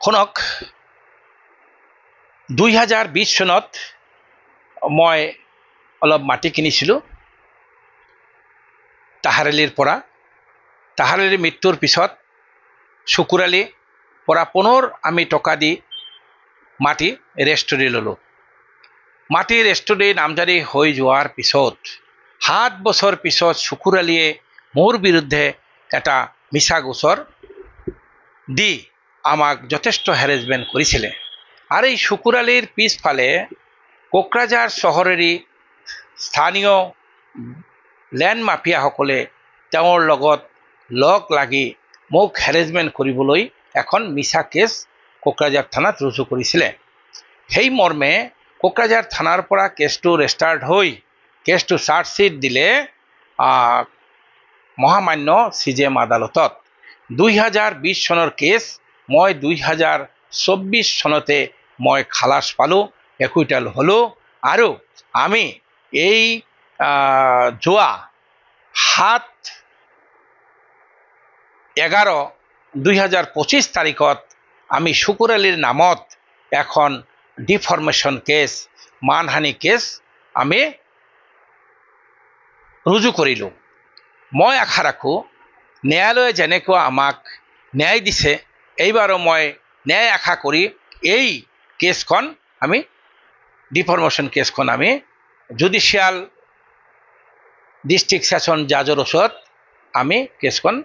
শুনক 2020 চনত মই অলপ মাটি কিনিছিলোঁ তাহাৰআলিৰ পৰা। তাহাৰআলিৰ মৃত্যুৰ পিছত চকুৰালি পৰা পুনৰ আমি টকা দি মাটি ৰেষ্টুৰি ল'লোঁ। মাটি ৰেষ্টুৰি নামজাৰি হৈ যোৱাৰ পিছত 7 বছৰ পিছত চকুৰালিয়ে মোৰ বিৰুদ্ধে এটা মিছা গোচৰ দি আমাক যথেষ্ট হেৰেছমেণ্ট কৰিছিলে। আৰু এই চকুৰালিৰ পিছফালে কোকৰাঝাৰ চহৰেৰে স্থানীয় লেণ্ড মাফিয়াসকলে তেওঁৰ লগত লগ লাগি মোক হেৰেছমেণ্ট কৰিবলৈ এখন মিছা কেছ কোকৰাঝাৰ থানাত ৰুজু কৰিছিলে। সেই মৰ্মে কোকৰাঝাৰ থানাৰ পৰা কেছটো ৰেষ্টাৰ্ট হৈ কেছটো চাৰ্জশ্বিট দিলে মহামান্য CJM আদালতত। 2020 চনৰ কেছ মই 2024 চনতে মই খালাস পালোঁ, একুইটেল হ'লোঁ। আৰু আমি এই যোৱা 7/11/2025 তাৰিখত আমি চকুৰালিৰ নামত এখন ডিফৰ্মেশ্যন কেছ, মানহানি কেছ আমি ৰুজু কৰিলোঁ। মই আশা ৰাখোঁ ন্যায়ালয়ে যেনেকৈ আমাক ন্যায় দিছে, এইবাৰো মই ন্যায় আশা কৰি এই কেছখন আমি ডিফৰ্মেশ্যন কেছখন আমি জুডিচিয়েল ডিষ্ট্ৰিক্ট ছেছন জাজৰ ওচৰত আমি কেছখন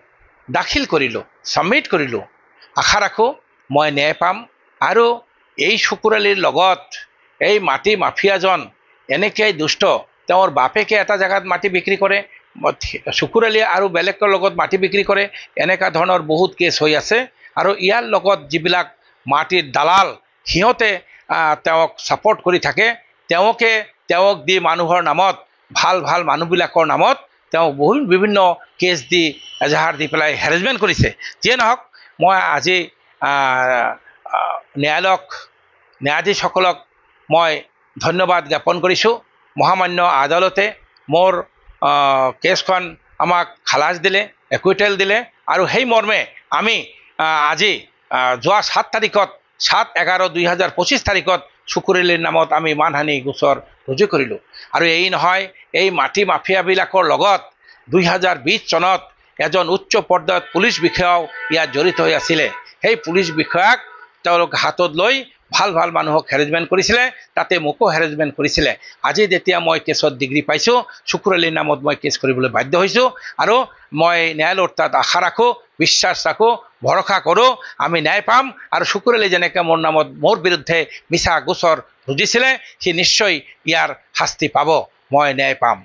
দাখিল কৰিলোঁ, ছাবমিট কৰিলোঁ। আশা ৰাখোঁ মই ন্যায় পাম। আৰু এই চকুৰালিৰ লগত এই মাটি মাফিয়াজন এনেকৈ দুষ্ট, তেওঁৰ বাপেকে এটা জেগাত মাটি বিক্ৰী কৰে, চকুৰালিয়ে আৰু বেলেগৰ লগত মাটি বিক্ৰী কৰে। এনেকুৱা ধৰণৰ বহুত কেছ হৈ আছে। আৰু ইয়াৰ লগত যিবিলাক মাটিৰ দালাল, সিহঁতে তেওঁক ছাপৰ্ট কৰি থাকে, তেওঁক দি মানুহৰ নামত, ভাল ভাল মানুহবিলাকৰ নামত তেওঁক বিভিন্ন কেছ দি এজাহাৰ দি পেলাই হেৰেছমেণ্ট কৰিছে। যিয়ে নহওক, মই আজি ন্যায়াধীশসকলক মই ধন্যবাদ জ্ঞাপন কৰিছোঁ। মহামান্য আদালতে মোৰ কেছখন আমাক খালাস দিলে, একুইটেল দিলে। আৰু সেই মৰ্মে আমি আজি যোৱা 7 তাৰিখত 7/11/2025 তাৰিখত চকুৰালিৰ নামত আমি মানহানি গোচৰ ৰুজু কৰিলোঁ। আৰু এই নহয়, এই মাটি মাফিয়াবিলাকৰ লগত 2020 চনত এজন উচ্চ পৰ্যায়ত পুলিচ বিষয়াও ইয়াত জড়িত হৈ আছিলে। সেই পুলিচ বিষয়াক তেওঁলোক হাতত লৈ ভাল ভাল মানুহক হেৰেছমেণ্ট কৰিছিলে, তাতে মোকো হেৰেছমেণ্ট কৰিছিলে। আজি যেতিয়া মই কেছত ডিগ্ৰী পাইছোঁ, চকুৰালিৰ নামত মই কেছ কৰিবলৈ বাধ্য হৈছোঁ। আৰু মই ন্যায়ালয়ৰ তাত আশা ৰাখোঁ, বিশ্বাস ৰাখোঁ, ভৰসা কৰোঁ আমি ন্যায় পাম। আৰু চকুৰালি যেনেকৈ মোৰ বিৰুদ্ধে মিছা গোচৰ ৰুজিছিলে, সি নিশ্চয় ইয়াৰ শাস্তি পাব, মই ন্যায় পাম।